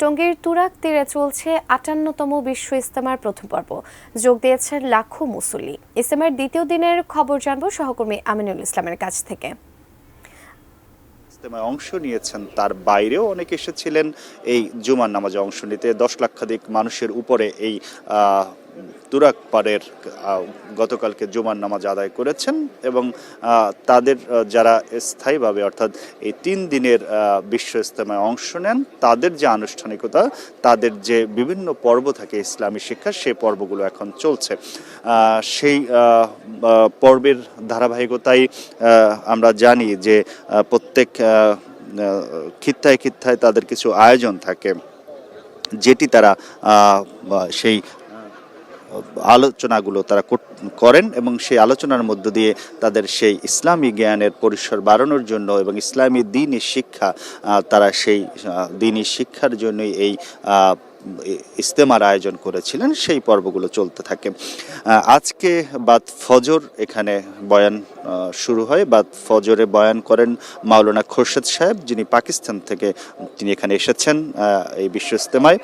টঙ্গীর তুরাগ তীরে চলছে ৫৮তম বিশ্ব ইজতেমার প্রথম পর্ব। যোগ দিয়েছেন লাখো মুসল্লি। ইজতেমার দ্বিতীয় দিনের খবর জানবো সহকর্মী আমিনুল ইসলামের কাছ থেকে। ইজতেমায় অংশ নিয়েছেন, তার বাইরেও অনেকে এসেছিলেন এই জুমার নামাজে অংশ নিতে। ১০ লক্ষাধিক মানুষের উপরে এই তুরাগ পাড়ের গতকালকে জুমার নামাজ আদায় করেছেন এবং তাদের যারা স্থায়ীভাবে অর্থাৎ এই ৩ দিনের বিশ্ব ইজতেমায় অংশ নেন, তাদের যে আনুষ্ঠানিকতা, তাদের যে বিভিন্ন পর্ব থাকে ইসলামী শিক্ষা, সেই পর্বগুলো এখন চলছে। সেই পর্বের ধারাবাহিকতায় আমরা জানি যে প্রত্যেক খিত্তায় খিত্তায় তাদের কিছু আয়োজন থাকে, যেটি তারা সেই আলোচনাগুলো তারা করেন এবং সেই আলোচনার মধ্য দিয়ে তাদের সেই ইসলামী জ্ঞানের পরিসর বাড়ানোর জন্য এবং ইসলামী দ্বীনি শিক্ষা, তারা সেই দ্বীনি শিক্ষার জন্যই এই ইজতেমার আয়োজন করেছিলেন। সেই পর্বগুলো চলতে থাকে। আজকে বাদ ফজর এখানে বয়ান শুরু হয়। বাদ ফজরে বয়ান করেন মাওলানা খোরশেদ সাহেব, যিনি পাকিস্তান থেকে তিনি এখানে এসেছেন এই বিশ্ব ইজতেমায়।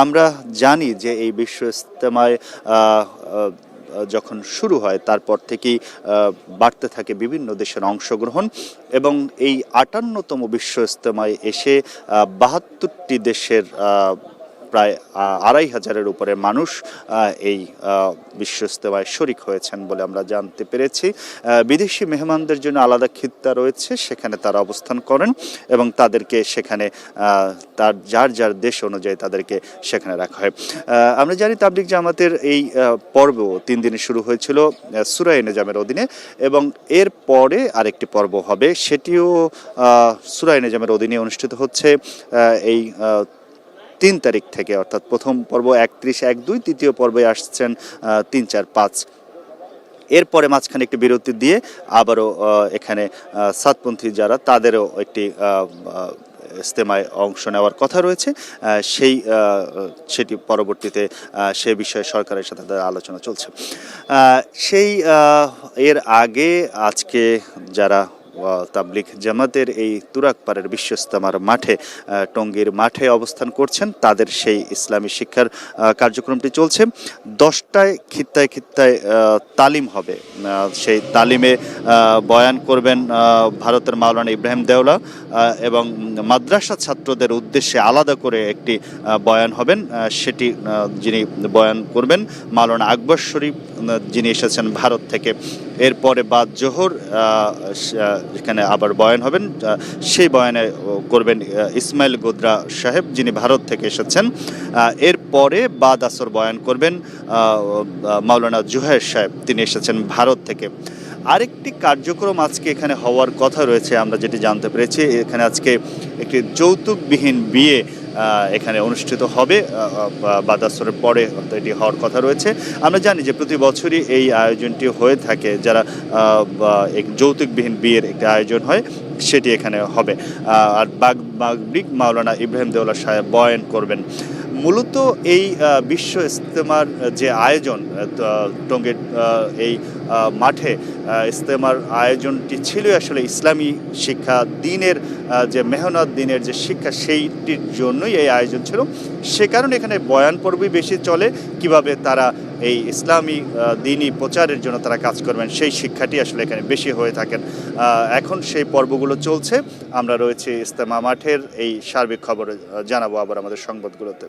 আমরা জানি যে এই বিশ্ব ইজতেমায় যখন শুরু হয় তারপর থেকেই বাড়তে থাকে বিভিন্ন দেশের অংশগ্রহণ এবং এই ৫৮তম বিশ্ব ইজতেমায় এসে ৭২টি দেশের প্রায় ২৫০০-এর উপরে মানুষ এই বিশ্ব ইজতেমায় শরিক হয়েছেন বলে আমরা জানতে পেরেছি। বিদেশি মেহমানদের জন্য আলাদা খিত্তা রয়েছে, সেখানে তারা অবস্থান করেন এবং তাদেরকে সেখানে তার যার যার দেশ অনুযায়ী তাদেরকে সেখানে রাখা হয়। আমরা জানি তাবলিগ জামাতের এই পর্ব ৩ দিনে শুরু হয়েছিল সূরা নিজামের অধীনে এবং এর পরে আরেকটি পর্ব হবে, সেটিও সূরা নিজামের অধীনে অনুষ্ঠিত হচ্ছে এই ৩ তারিখ থেকে, অর্থাৎ প্রথম পর্ব ৩১-১-২, দ্বিতীয় পর্বে আসছেন ৩-৪-৫। এরপরে মাঝখানে একটি বিরতি দিয়ে আবারও এখানে সাতপন্থী যারা, তাদেরও একটি ইজতেমায় অংশ নেওয়ার কথা রয়েছে। সেটি পরবর্তীতে সে বিষয়ে সরকারের সাথে তাদের আলোচনা চলছে। এর আগে আজকে যারা তাবলিগ জামাতের এই তুরাগ পাড়ের বিশ্ব ইজতেমার মাঠে, টঙ্গীর মাঠে অবস্থান করছেন, তাদের সেই ইসলামী শিক্ষার কার্যক্রমটি চলছে। 10টায় খিত্তায় খিত্তায় তালিম হবে। সেই তালিমে বয়ান করবেন ভারতের মাওলানা ইব্রাহিম দেওলা এবং মাদ্রাসা ছাত্রদের উদ্দেশ্যে আলাদা করে একটি বয়ান হবেন। সেটি যিনি বয়ান করবেন মাওলানা আকবর শরীফ, যিনি এসেছেন ভারত থেকে। এরপরে বাদ জোহর এখানে আবার বয়ান হবেন, সেই বয়ানে করবেন ইসমাইল গোদরা সাহেব, যিনি ভারত থেকে এসেছেন। এরপরে বাদ আসর বয়ান করবেন মাওলানা জুহায়ের সাহেব, তিনি এসেছেন ভারত থেকে। আরেকটি কার্যক্রম আজকে এখানে হওয়ার কথা রয়েছে, আমরা যেটি জানতে পেরেছি, এখানে আজকে একটি যৌতুকবিহীন বিয়ে এখানে অনুষ্ঠিত হবে বাদাসরের পরে, এটি হওয়ার কথা রয়েছে। আমরা জানি যে প্রতি বছরই এই আয়োজনটি হয়ে থাকে, যারা যৌতুকবিহীন বিয়ের একটি আয়োজন হয়, সেটি এখানে হবে। আর বাগবিক মাওলানা ইব্রাহিম দেওলা সাহেব বয়ান করবেন। মূলত এই বিশ্ব ইজতেমার যে আয়োজন, টঙ্গীর এই মাঠে ইজতেমার আয়োজনটি ছিল আসলে ইসলামী শিক্ষা, দ্বীনের যে মেহনত, দ্বীনের যে শিক্ষা, সেইটির জন্যই এই আয়োজন ছিল। সে কারণে এখানে বয়ান পর্বই বেশি চলে, কিভাবে তারা এই ইসলামী দ্বীনি প্রচারের জন্য তারা কাজ করবেন, সেই শিক্ষাটি আসলে এখানে বেশি হয়ে থাকেন। এখন সেই পর্বগুলো চলছে। আমরা রয়েছি ইজতেমা মাঠের, এই সার্বিক খবর জানাবো আবার আমাদের সংবাদগুলোতে।